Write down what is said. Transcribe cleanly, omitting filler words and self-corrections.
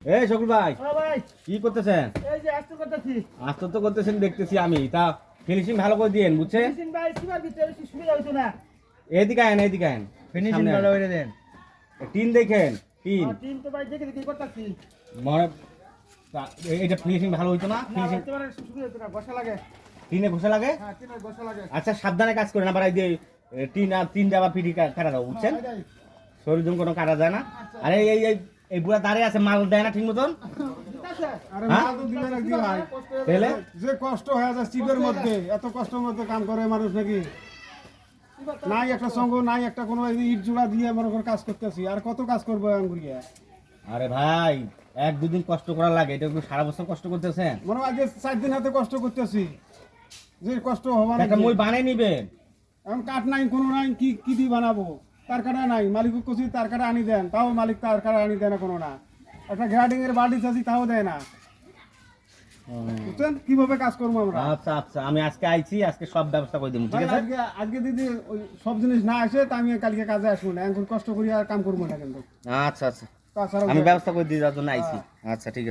এই শকুল ভাই, ও ভাই, কি করতেছেন? এই যে আস্তে করতেছি। আস্তে তো করতেছেন দেখতেছি আমি। তা ফিনিশিং ভালো করে দিয়েন, বুঝছে? ফিনিশিং ভাই কিবার ভিতরে বেশি সুবিধা হইতো না। এদিকে আয়েন, এদিকে আয়েন। ফিনিশিং সামনে ভালো আয়েন। করে দেন। টিন দেখেন, টিন টিম তো ভাই দেখে দেখে করতেছি। মনে এটা ফিনিশিং ভালো হইতো না? না ফিনিশিং একেবারে সুবিধা হইতো না, বসা লাগে। টিনে ঘষে লাগে। হ্যাঁ, টিমে বসা লাগে। আচ্ছা সাবধানে কাজ করেন, আবার এই যে টিন আর টিন দিয়ে আবার পিটি কাটা দাও, বুঝছেন? হ্যাঁ, এটাই। শরীর জন্য কোনো কাটা যায় না। আরে এই এই এই বুড়া দাঁড়িয়ে আছে, মাল দেয় না ঠিক মতন। ঠিক আছে? আরে হ্যাঁ? মাল তো দিবে নাকি ভাই? কষ্ট হয়ে তাহলে যে কষ্ট হয়ে যায় চিপের মধ্যে, এত কষ্টের মধ্যে কাম করে মানুষ নাকি? নাই একটা সঙ্গ, নাই একটা কোনো ইট জোড়া দিয়ে মনে করে কাজ করতেছি, আর কত কাজ করবো আঙ্গুরিয়া? আরে ভাই, এক দুদিন কষ্ট করা লাগে, এটা কি সারা বছর কষ্ট করতেছেন? মনে হয় আজকে 4 দিন হাতে কষ্ট করতেছি, যে কষ্ট হওয়া একটা মই বানাই নিবেন। এখন কাঠ নাই, কোনো নাই, কি কি দিয়ে বানাবো? তার কাটা নাই, মালিক কছি তার কাটা আনি দেন, তাও মালিক তার কাটা আনি দেয় না, কোনো না। একটা গ্যাডিং এর বাড়ি চাচ্ছি, তাও দেয় না। বুঝছেন কিভাবে কাজ করবো আমরা? আচ্ছা আচ্ছা, আমি আজকে আইছি, আজকে সব ব্যবস্থা করে দিব, ঠিক ভাই, আছে? আজকে আজকে যদি ওই সব জিনিস না আসে তা আমি কালকে কাজে আসবো না, এখন কষ্ট করি আর কাম করবো না কিন্তু। আচ্ছা আচ্ছা, তাছাড়া আমি ব্যবস্থা করে দিয়ে যাওয়ার জন্য আইছি। আচ্ছা ঠিক আছে।